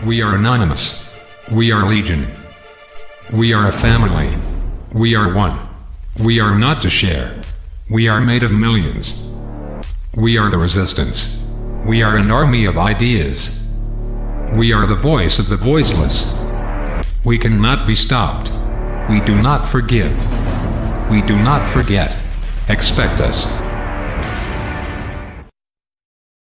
We are anonymous. We are legion. We are a family. We are one. We are not to share. We are made of millions. We are the resistance. We are an army of ideas. We are the voice of the voiceless. We cannot be stopped. We do not forgive. We do not forget. Expect us.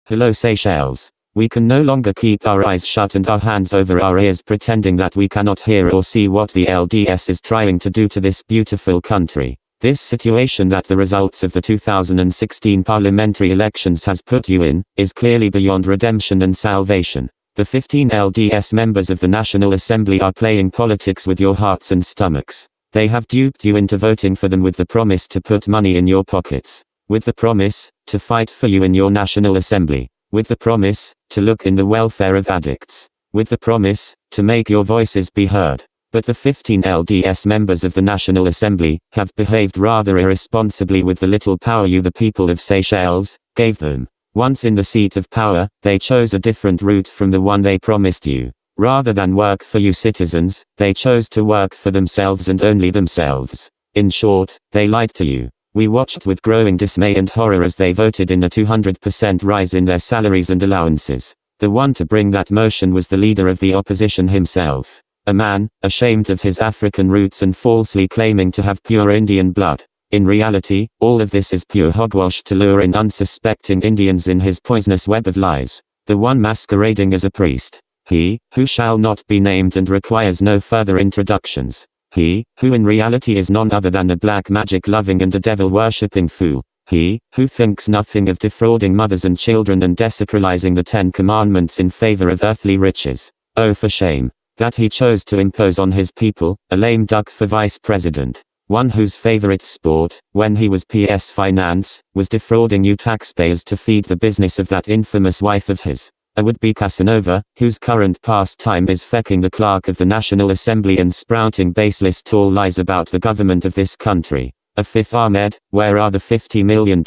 Hello Seychelles. We can no longer keep our eyes shut and our hands over our ears pretending that we cannot hear or see what the LDS is trying to do to this beautiful country. This situation that the results of the 2016 parliamentary elections has put you in, is clearly beyond redemption and salvation. The 15 LDS members of the National Assembly are playing politics with your hearts and stomachs. They have duped you into voting for them with the promise to put money in your pockets. With the promise, to fight for you in your National Assembly. With the promise, to look in the welfare of addicts. With the promise, to make your voices be heard. But the 15 LDS members of the National Assembly, have behaved rather irresponsibly with the little power you the people of Seychelles, gave them. Once in the seat of power, they chose a different route from the one they promised you. Rather than work for you citizens, they chose to work for themselves and only themselves. In short, they lied to you. We watched with growing dismay and horror as they voted in a 200% rise in their salaries and allowances. The one to bring that motion was the leader of the opposition himself. A man, ashamed of his African roots and falsely claiming to have pure Indian blood. In reality, all of this is pure hogwash to lure in unsuspecting Indians in his poisonous web of lies. The one masquerading as a priest. He, who shall not be named and requires no further introductions. He, who in reality is none other than a black magic-loving and a devil-worshipping fool. He, who thinks nothing of defrauding mothers and children and desacralizing the 10 Commandments in favor of earthly riches. Oh for shame. That he chose to impose on his people, a lame duck for vice president. One whose favorite sport, when he was PS Finance, was defrauding you taxpayers to feed the business of that infamous wife of his. A would-be Casanova, whose current pastime is fecking the clerk of the National Assembly and sprouting baseless tall lies about the government of this country. A fifth Ahmed, where are the $50 million,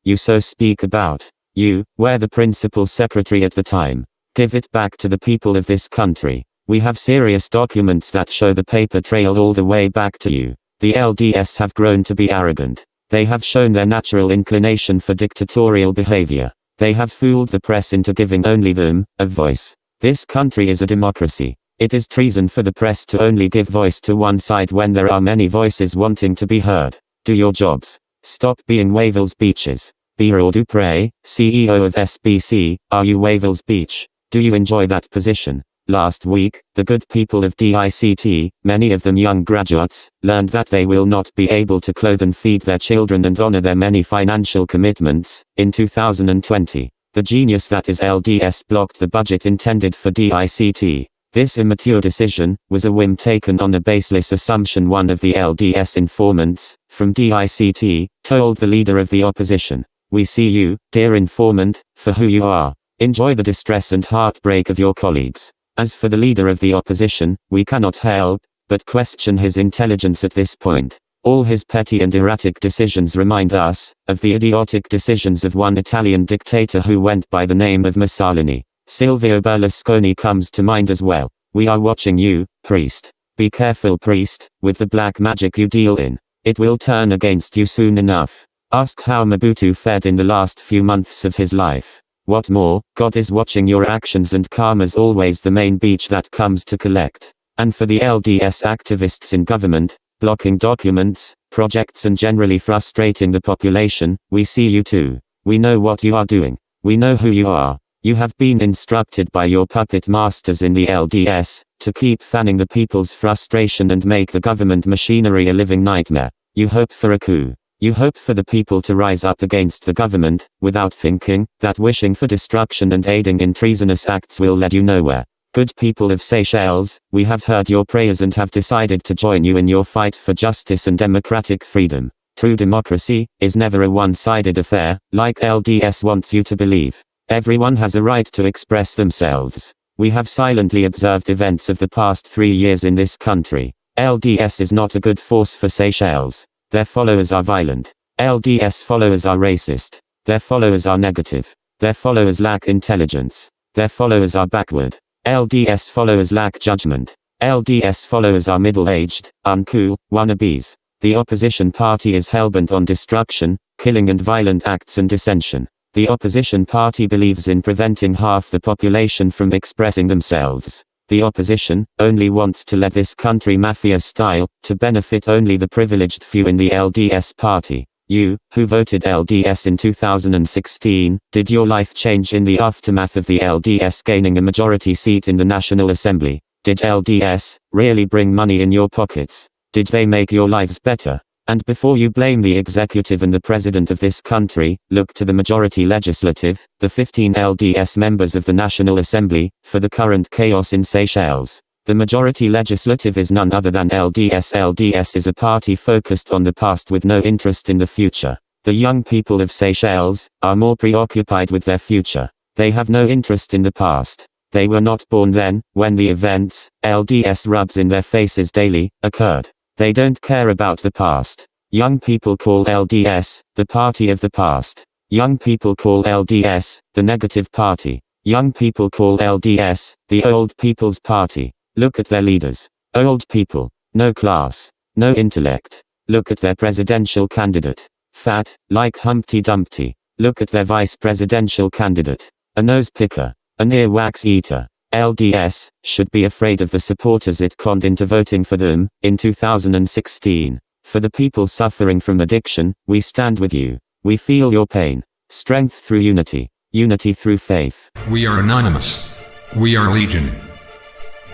you so speak about? You, were the principal secretary at the time. Give it back to the people of this country. We have serious documents that show the paper trail all the way back to you. The LDS have grown to be arrogant. They have shown their natural inclination for dictatorial behavior. They have fooled the press into giving only them a voice. This country is a democracy. It is treason for the press to only give voice to one side when there are many voices wanting to be heard. Do your jobs. Stop being Wavell's Beaches. Birol Dupre, CEO of SBC, are you Wavell's Beach? Do you enjoy that position? Last week, the good people of DICT, many of them young graduates, learned that they will not be able to clothe and feed their children and honor their many financial commitments, in 2020. The genius that is LDS blocked the budget intended for DICT. This immature decision, was a whim taken on a baseless assumption one of the LDS informants, from DICT, told the leader of the opposition. We see you, dear informant, for who you are. Enjoy the distress and heartbreak of your colleagues. As for the leader of the opposition, we cannot help but question his intelligence at this point. All his petty and erratic decisions remind us of the idiotic decisions of one Italian dictator who went by the name of Mussolini. Silvio Berlusconi comes to mind as well. We are watching you, priest. Be careful, priest, with the black magic you deal in. It will turn against you soon enough. Ask how Mobutu fared in the last few months of his life. What more, God is watching your actions and karma's always the main beach that comes to collect. And for the LDS activists in government, blocking documents, projects and generally frustrating the population, we see you too. We know what you are doing. We know who you are. You have been instructed by your puppet masters in the LDS, to keep fanning the people's frustration and make the government machinery a living nightmare. You hope for a coup. You hope for the people to rise up against the government, without thinking, that wishing for destruction and aiding in treasonous acts will lead you nowhere. Good people of Seychelles, we have heard your prayers and have decided to join you in your fight for justice and democratic freedom. True democracy, is never a one-sided affair, like LDS wants you to believe. Everyone has a right to express themselves. We have silently observed events of the past 3 years in this country. LDS is not a good force for Seychelles. Their followers are violent. LDS followers are racist. Their followers are negative. Their followers lack intelligence. Their followers are backward. LDS followers lack judgment. LDS followers are middle-aged, uncool, wannabes. The opposition party is hellbent on destruction, killing and violent acts and dissension. The opposition party believes in preventing half the population from expressing themselves. The opposition only wants to let this country mafia style, to benefit only the privileged few in the LDS party. You, who voted LDS in 2016, did your life change in the aftermath of the LDS gaining a majority seat in the National Assembly? Did LDS really bring money in your pockets? Did they make your lives better? And before you blame the executive and the president of this country, look to the majority legislative, the 15 LDS members of the National Assembly, for the current chaos in Seychelles. The majority legislative is none other than LDS. LDS is a party focused on the past with no interest in the future. The young people of Seychelles are more preoccupied with their future. They have no interest in the past. They were not born then, when the events LDS rubs in their faces daily occurred. They don't care about the past. Young people call LDS the party of the past. Young people call LDS the negative party. Young people call LDS the old people's party. Look at their leaders. Old people. No class. No intellect. Look at their presidential candidate. Fat, like Humpty Dumpty. Look at their vice presidential candidate. A nose picker. An earwax eater. LDS should be afraid of the supporters it conned into voting for them in 2016. For the people suffering from addiction, we stand with you. We feel your pain. Strength through unity. Unity through faith. We are anonymous. We are legion.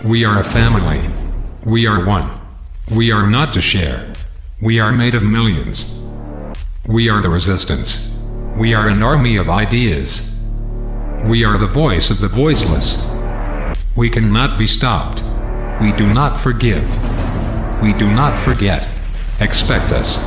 We are a family. We are one. We are not to share. We are made of millions. We are the resistance. We are an army of ideas. We are the voice of the voiceless. We cannot be stopped. We do not forgive. We do not forget. Expect us.